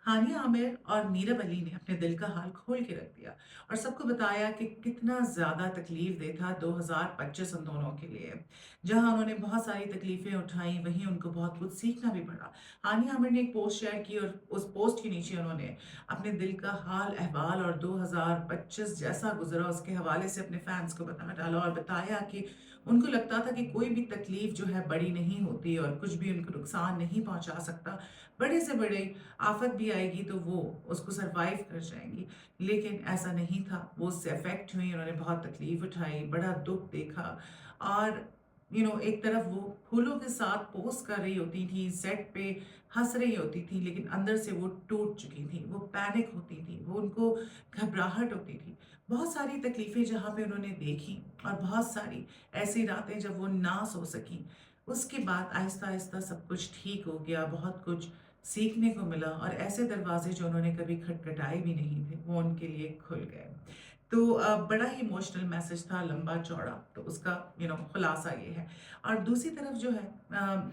हानिया आमिर और मीरब अली ने अपने दिल का हाल खोल के रख दिया और सबको बताया कि कितना ज़्यादा तकलीफ दे था 2025 उन दोनों के लिए। जहां उन्होंने बहुत सारी तकलीफें उठाई, वहीं उनको बहुत कुछ सीखना भी पड़ा। हानिया आमिर ने एक पोस्ट शेयर की और उस पोस्ट के नीचे उन्होंने अपने दिल का हाल अहवाल और 2025 जैसा गुजरा उसके हवाले से अपने फैंस को बता डाला और बताया कि उनको लगता था कि कोई भी तकलीफ जो है बड़ी नहीं होती और कुछ भी उनको नुकसान नहीं पहुंचा सकता। बड़े से बड़े आफत भी आएगी तो वो उसको सरवाइव कर जाएंगी, लेकिन ऐसा नहीं था। वो उससे अफेक्ट हुई, उन्होंने बहुत तकलीफ उठाई, बड़ा दुख देखा। और एक तरफ वो फूलों के साथ पोस्ट कर रही होती थी, सेट पे हंस रही होती थी, लेकिन अंदर से वो टूट चुकी थी, वो पैनिक होती थी, वो उनको घबराहट होती थी। बहुत सारी तकलीफें जहाँ पे उन्होंने देखी और बहुत सारी ऐसी रातें जब वो ना सो सकी। उसके बाद आहिस्ता आहिस्ता सब कुछ ठीक हो गया, बहुत कुछ सीखने को मिला और ऐसे दरवाजे जो उन्होंने कभी खटखटाए भी नहीं थे वो उनके लिए खुल गए। तो बड़ा ही इमोशनल मैसेज था, लंबा चौड़ा, तो उसका खुलासा ये है। और दूसरी तरफ जो है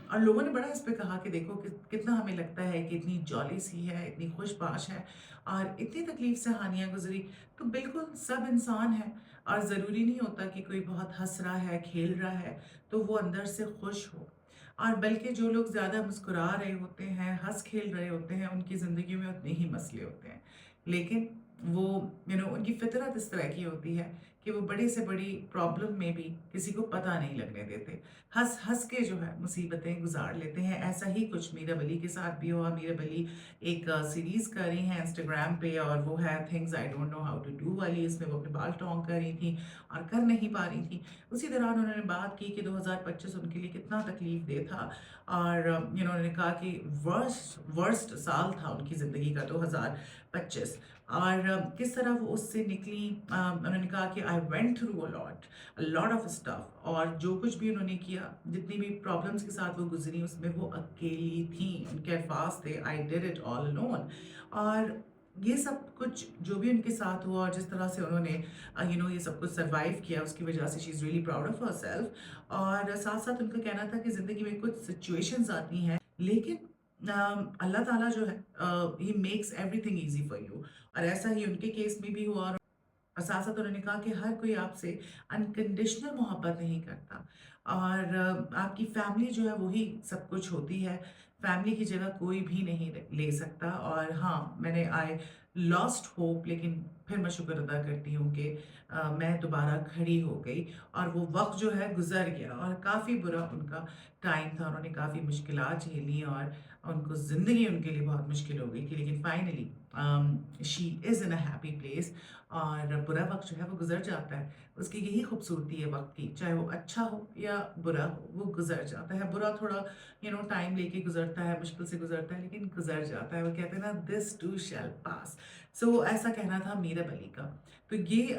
और लोगों ने बड़ा इस पे कहा कि देखो कितना हमें लगता है कि इतनी जॉली सी है, इतनी खुशबाश है और इतनी तकलीफ से हानियां गुजरी। तो बिल्कुल सब इंसान है और ज़रूरी नहीं होता कि कोई बहुत हंस रहा है, खेल रहा है तो वो अंदर से खुश हो। और बल्कि जो लोग ज़्यादा मुस्कुरा रहे होते हैं, हंस खेल रहे होते हैं, उनकी ज़िंदगी में उतने ही मसले होते हैं। लेकिन वो उनकी फितरत इस तरह की होती है कि वो बड़ी से बड़ी प्रॉब्लम में भी किसी को पता नहीं लगने देते। हंस हंस के जो है मुसीबतें गुजार लेते हैं। ऐसा ही कुछ मीरब अली के साथ भी हुआ। मीरब अली एक सीरीज़ कर रही हैं इंस्टाग्राम पे और वो है things I don't know how to do वाली। इसमें वो अपने बाल टोंक कर रही थी और कर नहीं पा रही थी। उसी दौरान उन्होंने बात की कि 2025 उनके लिए कितना तकलीफ दे था और उन्होंने कहा कि वर्स्ट वर्स्ट साल था उनकी ज़िंदगी का 2025। और किस तरह वो उससे निकली। उन्होंने कहा कि I went through a lot of stuff, और जो कुछ भी उन्होंने किया, जितनी भी प्रॉब्लम्स के साथ वो गुजरी, उसमें वो अकेली थी। उनके अल्फाज थे, I did it all alone. और ये सब कुछ जो भी उनके साथ हुआ और जिस तरह से उन्होंने ये सब कुछ सरवाइव किया, उसकी वजह से she is really proud of herself. और साथ साथ उनका कहना था कि ज़िंदगी में कुछ सिचुएशंस आती हैं, लेकिन अल्लाह ताला जो है he makes everything easy for you. और ऐसा ही उनके केस में भी हुआ। और साथ साथ उन्होंने कहा कि हर कोई आपसे अनकंडीशनल मोहब्बत नहीं करता और आपकी फैमिली जो है वही सब कुछ होती है। फैमिली की जगह कोई भी नहीं ले सकता। और हाँ, मैंने आई लॉस्ट होप, लेकिन फिर मैं शुक्र अदा करती हूँ कि मैं दोबारा खड़ी हो गई और वो वक्त जो है गुजर गया। और काफ़ी बुरा उनका टाइम था, उन्होंने काफ़ी मुश्किलात झेली और उनको ज़िंदगी उनके लिए बहुत मुश्किल हो गई थी, लेकिन finally she is in a happy place. और बुरा वक्त जो है वो गुजर जाता है। उसकी यही खूबसूरती है वक्त की, चाहे वो अच्छा हो या बुरा हो, वो गुजर जाता है। बुरा थोड़ा टाइम लेके गुजरता है, मुश्किल से गुजरता है, लेकिन गुजर जाता है। वो कहते हैं ना, दिस टू शैल पास। सो ऐसा कहना था मीरब अली का। तो ये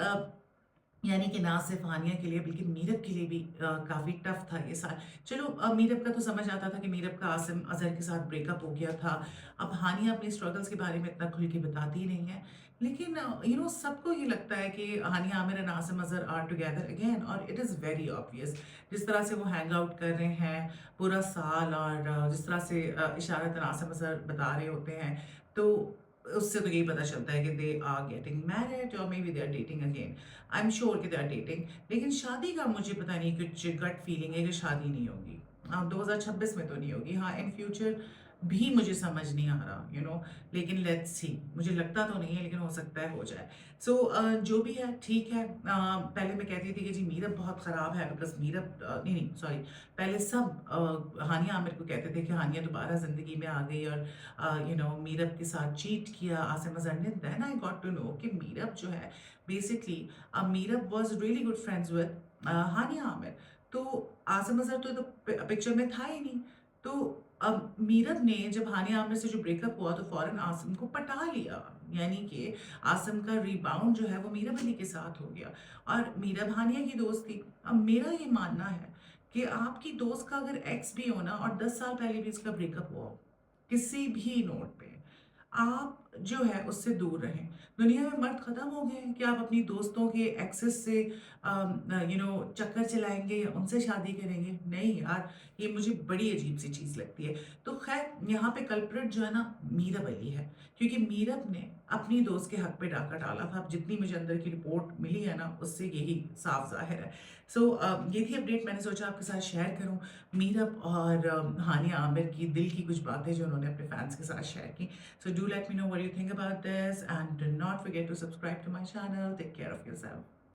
यानी कि ना सिर्फ हानिया के लिए बल्कि मीरब के लिए भी काफ़ी टफ था ये साल। चलो, मीरब का तो समझ आता था कि मीरब का आसिम अजहर के साथ ब्रेकअप हो गया था। अब हानिया अपनी स्ट्रगल्स के बारे में इतना खुल के बताती नहीं है, लेकिन सबको ये लगता है कि Hania Aamir and Asim Azhar are together again, और इट इज़ वेरी ऑब्वियस। जिस तरह से वो हैंग आउट कर रहे हैं पूरा साल और जिस तरह से इशारत आसिम अजहर बता रहे होते हैं, तो उससे तो यही पता चलता है कि दे आर गेटिंग मैरिड और maybe they are dating again. I am sure कि दे आर डेटिंग। लेकिन शादी का मुझे पता नहीं, कुछ गट फीलिंग है कि शादी नहीं होगी। हाँ, 2026 में तो नहीं होगी। हाँ, इन फ्यूचर भी मुझे समझ नहीं आ रहा लेकिन लेट्स सी। मुझे लगता तो नहीं है, लेकिन हो सकता है हो जाए। सो जो भी है ठीक है। पहले मैं कहती थी कि जी मीरब बहुत ख़राब है, बिकॉज मीरब नहीं नहीं सॉरी, पहले सब हानिया आमिर को कहते थे कि हानिया दोबारा ज़िंदगी में आ गई और मीरब के साथ चीट किया आसिम अजहर ने। Then I got to know कि मीरब जो है basically Meerab was really good friends with Hania Aamir. तो आसिम अजहर तो पिक्चर में था ही नहीं। तो अब मीरब ने जब हानिया आमिर से जो ब्रेकअप हुआ तो फौरन आसिम को पटा लिया। यानी कि आसिम का रिबाउंड जो है वो मीरब अली के साथ हो गया और मीरब हानिया की दोस्त थी। अब मेरा ये मानना है कि आपकी दोस्त का अगर एक्स भी हो ना और 10 साल पहले भी इसका ब्रेकअप हुआ हो किसी भी नोट पे, आप जो है उससे दूर रहें। दुनिया में मर्द ख़त्म हो गए हैं कि आप अपनी दोस्तों के एक्सेस से चक्कर चलाएँगे, उनसे शादी करेंगे। नहीं यार, ये मुझे बड़ी अजीब-सी चीज़ लगती है। तो ख़ैर यहाँ पे कल्प्रिट जो है ना मीरब अली है, क्योंकि मीरब ने अपनी दोस्त के हक़ पे डाका डाला था। अब जितनी मुझे अंदर की रिपोर्ट मिली है ना, उससे यही साफ ज़ाहिर है। ये थी अपडेट, मैंने सोचा आपके साथ शेयर करूँ मीरब और हानिया आमिर की दिल की कुछ बातें जो उन्होंने अपने फैंस के साथ शेयर की। So do let me know what you think about this and do not forget to subscribe to my channel. Take care of yourself.